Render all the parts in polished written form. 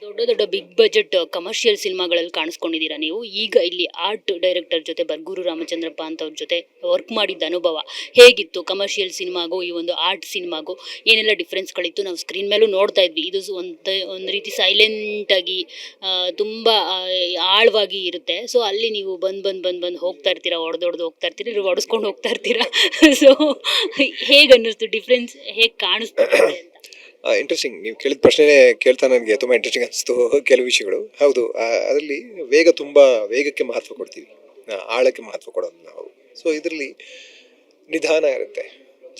ದೊಡ್ಡ ದೊಡ್ಡ big budget commercial ಸಿನಿಮಾಗಳಲ್ಲಿ ಕಾಣಿಸ್ಕೊಂಡಿದ್ದೀರಾ ನೀವು. ಈಗ ಇಲ್ಲಿ ಆರ್ಟ್ ಡೈರೆಕ್ಟರ್ ಜೊತೆ ಬರ್ಗೂರು ರಾಮಚಂದ್ರಪ್ಪ ಅಂತವ್ರ ಜೊತೆ ವರ್ಕ್ ಮಾಡಿದ್ದ ಅನುಭವ ಹೇಗಿತ್ತು? ಕಮರ್ಷಿಯಲ್ ಸಿನಿಮಾಗೂ ಈ ಒಂದು ಆರ್ಟ್ ಸಿನಿಮಾಗೂ ಏನೆಲ್ಲ ಡಿಫ್ರೆನ್ಸ್ಗಳಿತ್ತು? ನಾವು ಸ್ಕ್ರೀನ್ ಮೇಲೂ ನೋಡ್ತಾ ಇದ್ವಿ. ಇದು ಒಂದು ರೀತಿ ಸೈಲೆಂಟಾಗಿ ತುಂಬ ಆಳವಾಗಿ ಇರುತ್ತೆ. ಸೊ ಅಲ್ಲಿ ನೀವು ಬಂದು ಹೋಗ್ತಾ ಇರ್ತೀರಾ, ಹೊಡೆದೊಡ್ದು ಹೋಗ್ತಾ ಇರ್ತೀರಿ, ಹೊಡೆಸ್ಕೊಂಡು ಹೋಗ್ತಾ ಇರ್ತೀರಾ. ಸೊ ಹೇಗೆ ಅನ್ನಿಸ್ತು? ಡಿಫ್ರೆನ್ಸ್ ಹೇಗೆ ಕಾಣಿಸ್ತಿದೆ ಅಂತ? ಇಂಟ್ರೆಸ್ಟಿಂಗ್. ನೀವು ಕೇಳಿದ ಪ್ರಶ್ನೆ ಕೇಳ್ತಾ ನನಗೆ ತುಂಬ ಇಂಟ್ರೆಸ್ಟಿಂಗ್ ಅನಿಸ್ತು ಕೆಲವು ವಿಷಯಗಳು. ಹೌದು, ಅದರಲ್ಲಿ ವೇಗಕ್ಕೆ ಮಹತ್ವ ಕೊಡ್ತೀವಿ, ಆಳಕ್ಕೆ ಮಹತ್ವ ಕೊಡೋದು ನಾವು. ಸೊ ಇದರಲ್ಲಿ ನಿಧಾನ ಇರುತ್ತೆ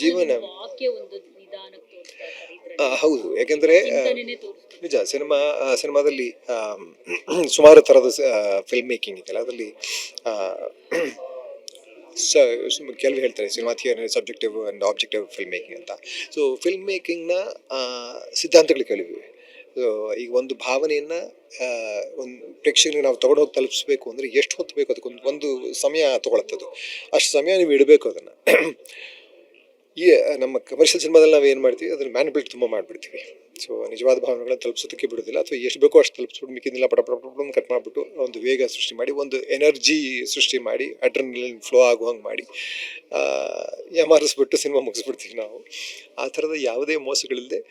ಜೀವನ. ವಾಕ್ಯ ಒಂದು ನಿಧಾನಕ್ಕೆ ತೋರಿಸ್ತಾ ಇದ್ದಾರೆ ಇದ್ರಲ್ಲಿ. ಹೌದು, ಯಾಕೆಂದರೆ ಚಿಂತನೆನೇ ತೋರಿಸ್ತಾರೆ. ನಿಜ. ಸಿನಿಮಾದಲ್ಲಿ ಸುಮಾರು ಥರದ ಫಿಲ್ಮ್ ಮೇಕಿಂಗ್ ಇದೆಯಲ್ಲ, ಅದರಲ್ಲಿ ಕೆಲವು ಹೇಳ್ತಾರೆ cinema theory subjective and objective film making ಅಂತ. ಸೊ ಫಿಲ್ಮ್ ಮೇಕಿಂಗ್ನ ಸಿದ್ಧಾಂತಗಳು ಕೆಲವಿವೆ. ಈಗ ಒಂದು ಭಾವನೆಯನ್ನು ಒಂದು ಪ್ರೇಕ್ಷಕರಿಗೆ ನಾವು ತೊಗೊಂಡೋಗಿ ತಲುಪಿಸ್ಬೇಕು ಅಂದರೆ ಎಷ್ಟು ಹೊತ್ತು ಬೇಕು, ಅದಕ್ಕೊಂದು ಸಮಯ ತೊಗೊಳತ್ತದು. ಅಷ್ಟು ಸಮಯ ನೀವು ಇಡಬೇಕು ಅದನ್ನು. ಈ ನಮ್ಮ ಕಮರ್ಷಿಯಲ್ ಸಿನಿಮಾದಲ್ಲಿ ನಾವು ಏನು ಮಾಡ್ತೀವಿ, ಅದನ್ನು ಮ್ಯಾನಿಪುಲೇಟ್ ತುಂಬ ಮಾಡಿಬಿಡ್ತೀವಿ. ಸೊ ನಿಜವಾದ ಭಾವನೆಗಳನ್ನ ತಲುಪಿಸೋದಕ್ಕೆ ಬಿಡೋದಿಲ್ಲ, ಅಥವಾ ಎಷ್ಟು ಬೇಕೋ ಅಷ್ಟು ತಲುಪಿಸ್ಬಿಟ್ಟು ಮಿಕ್ಕಿದ್ದಿಲ್ಲ ಪಟ ಕಟ್ ಮಾಡಿಬಿಟ್ಟು ಒಂದು ವೇಗ ಸೃಷ್ಟಿ ಮಾಡಿ, ಒಂದು ಎನರ್ಜಿ ಸೃಷ್ಟಿ ಮಾಡಿ, ಅಡ್ರಿನಲಿನ್ ಫ್ಲೋ ಆಗುವಂಗೆ ಮಾಡಿ ಯಾಮಾರಿಸ್ಬಿಟ್ಟು ಸಿನಿಮಾ ಮುಗಿಸ್ಬಿಡ್ತೀವಿ ನಾವು. ಆ ಥರದ ಯಾವುದೇ ಮೋಸಗಳಿಲ್ಲದೆ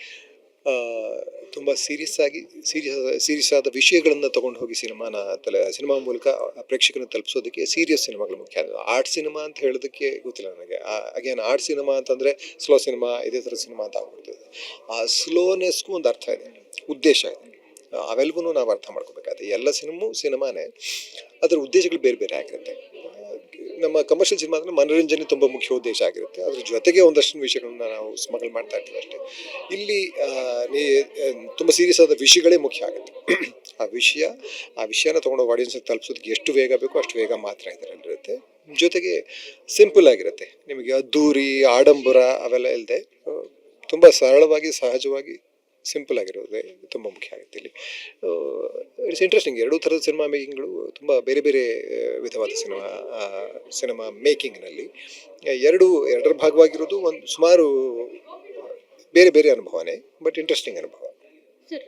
ತುಂಬ ಸೀರಿಯಸ್ ಆದ ವಿಷಯಗಳನ್ನು ತೊಗೊಂಡು ಹೋಗಿ ಸಿನಿಮಾ ಮೂಲಕ ಪ್ರೇಕ್ಷಕರನ್ನು ತಲುಪಿಸೋದಕ್ಕೆ ಸೀರಿಯಸ್ ಸಿನಿಮಾಗಳು ಮುಖ್ಯ. ಆರ್ಟ್ ಸಿನಿಮಾ ಅಂತ ಹೇಳೋದಕ್ಕೆ ಗೊತ್ತಿಲ್ಲ ನನಗೆ. ಅಗೇನ್ ಆರ್ಟ್ ಸಿನಿಮಾ ಅಂತಂದರೆ ಸ್ಲೋ ಸಿನಿಮಾ, ಇದೇ ಥರ ಸಿನಿಮಾ ಅಂತ ಆಗ್ಬಿಡ್ತದೆ. ಆ ಸ್ಲೋನೆಸ್ಗೂ ಒಂದು ಅರ್ಥ ಇದೆ, ಉದ್ದೇಶ ಇದೆ. ಅವೆಲ್ಲವೂ ನಾವು ಅರ್ಥ ಮಾಡ್ಕೋಬೇಕಾಗುತ್ತೆ. ಎಲ್ಲ ಸಿನಿಮಾನೇ ಅದರ ಉದ್ದೇಶಗಳು ಬೇರೆ ಬೇರೆ ಆಗಿರುತ್ತೆ. ನಮ್ಮ ಕಮರ್ಷಿಯಲ್ ಸಿನಿಮಾ ಅಂದರೆ ಮನೋರಂಜನೆ ತುಂಬ ಮುಖ್ಯ ಉದ್ದೇಶ ಆಗಿರುತ್ತೆ. ಅದ್ರ ಜೊತೆಗೆ ಒಂದಷ್ಟು ವಿಷಯಗಳನ್ನ ನಾವು ಸ್ಮಗಲ್ ಮಾಡ್ತಾ ಇರ್ತೀವಿ ಅಷ್ಟೇ. ಇಲ್ಲಿ ತುಂಬ ಸೀರಿಯಸ್ ಆದ ವಿಷಯಗಳೇ ಮುಖ್ಯ ಆಗುತ್ತೆ. ಆ ವಿಷಯನ ತೊಗೊಂಡೋಗಿ ಆಡಿಯನ್ಸ್ಗೆ ತಲುಪಿಸೋದಕ್ಕೆ ಎಷ್ಟು ವೇಗ ಬೇಕೋ ಅಷ್ಟು ವೇಗ ಮಾತ್ರ ಇದರಲ್ಲಿರುತ್ತೆ. ಜೊತೆಗೆ ಸಿಂಪಲ್ ಆಗಿರುತ್ತೆ. ನಿಮಗೆ ಅದ್ದೂರಿ ಆಡಂಬರ ಅವೆಲ್ಲ ಇಲ್ಲದೆ ತುಂಬ ಸರಳವಾಗಿ, ಸಹಜವಾಗಿ, ಸಿಂಪಲ್ ಆಗಿರೋದೇ ತುಂಬ ಮುಖ್ಯ ಆಗುತ್ತೆ ಇಲ್ಲಿ. It's interesting. ಎರಡೂ ಥರದ ಸಿನಿಮಾ ಮೇಕಿಂಗ್ಗಳು ತುಂಬ ಬೇರೆ ಬೇರೆ ವಿಧವಾದ ಸಿನಿಮಾ ಮೇಕಿಂಗ್ನಲ್ಲಿ ಎರಡರ ಭಾಗವಾಗಿರೋದು ಒಂದು ಸುಮಾರು ಬೇರೆ ಬೇರೆ ಅನುಭವನೇ, ಬಟ್ ಇಂಟ್ರೆಸ್ಟಿಂಗ್ ಅನುಭವ. ಸರ್,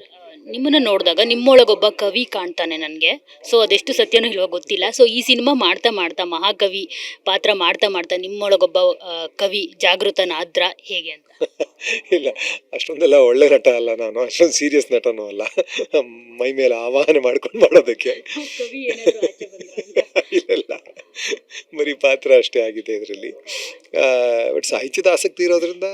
ನಿಮ್ಮನ್ನು ನೋಡಿದಾಗ ನಿಮ್ಮೊಳಗೊಬ್ಬ ಕವಿ ಕಾಣ್ತಾನೆ ನನಗೆ. ಸೊ ಅದೆಷ್ಟು ಸತ್ಯನೂ ಇಲ್ವೋ ಗೊತ್ತಿಲ್ಲ. ಸೊ ಈ ಸಿನಿಮಾ ಮಾಡ್ತಾ ಮಹಾಕವಿ ಪಾತ್ರ ಮಾಡ್ತಾ ನಿಮ್ಮೊಳಗೊಬ್ಬ ಕವಿ ಜಾಗೃತನಾದ್ರ ಹೇಗೆ ಅಂತ? ಇಲ್ಲ, ಅಷ್ಟೊಂದೆಲ್ಲ ಒಳ್ಳೆ ನಟ ಅಲ್ಲ ನಾನು, ಅಷ್ಟೊಂದು ಸೀರಿಯಸ್ ನಟನೂ ಅಲ್ಲ ಮೈ ಮೇಲೆ ಆವಾಹನೆ ಮಾಡ್ಕೊಂಡು ಮಾಡೋದಕ್ಕೆ. ಕವಿ ಏನಾದ್ರು ಆಚೆ ಬಂದ್ರಾ ಅಂತ? ಇಲ್ಲ, ಬರೀ ಪಾತ್ರ ಅಷ್ಟೇ ಆಗಿದೆ ಇದರಲ್ಲಿ. ಬಟ್ ಸಾಹಿತ್ಯದ ಆಸಕ್ತಿ ಇರೋದ್ರಿಂದ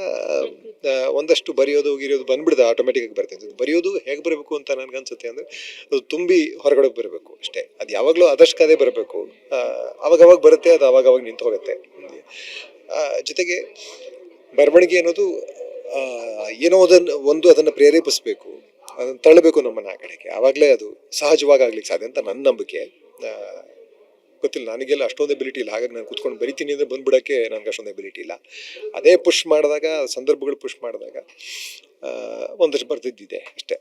ಒಂದಷ್ಟು ಬರೆಯೋದು ಬಂದ್ಬಿಡ್ದೆ, ಆಟೋಮೆಟಿಕಾಗಿ ಬರ್ತೈತೆ. ಬರೆಯೋದು ಹೇಗೆ ಬರಬೇಕು ಅಂತ ನನಗನ್ಸುತ್ತೆ ಅಂದರೆ, ಅದು ತುಂಬಿ ಹೊರಗಡೆ ಬರಬೇಕು ಅಷ್ಟೇ. ಅದು ಯಾವಾಗಲೂ ಆದಷ್ಟು ಕದೇ ಬರಬೇಕು. ಅವಾಗವಾಗ ಬರುತ್ತೆ, ಅದು ಅವಾಗವಾಗ ನಿಂತು ಹೋಗುತ್ತೆ. ಜೊತೆಗೆ ಬರವಣಿಗೆ ಅನ್ನೋದು ಏನೋ ಅದನ್ನು ಪ್ರೇರೇಪಿಸಬೇಕು, ಅದನ್ನು ತಳ್ಳಬೇಕು ನಮ್ಮನ್ನು ಆ ಕಡೆಗೆ. ಆವಾಗಲೇ ಅದು ಸಹಜವಾಗಿ ಆಗ್ಲಿಕ್ಕೆ ಸಾಧ್ಯ ಅಂತ ನನ್ನ ನಂಬಿಕೆ. ಗೊತ್ತಿಲ್ಲ, ನನಗೆಲ್ಲ ಅಷ್ಟೊಂದು ಎಬಿಲಿಟಿ ಇಲ್ಲ. ಹಾಗಾಗಿ ನಾನು ಕೂತ್ಕೊಂಡು ಬರಿತೀನಿ ಅಂದರೆ ಬಂದ್ಬಿಡೋಕ್ಕೆ ನನಗೆ ಅಷ್ಟೊಂದು ಎಬಿಲಿಟಿ ಇಲ್ಲ. ಅದೇ ಪುಷ್ ಮಾಡಿದಾಗ, ಸಂದರ್ಭಗಳು ಪುಷ್ ಮಾಡಿದಾಗ ಒಂದಷ್ಟು ಬರ್ತಿದ್ದಿದೆ ಅಷ್ಟೇ.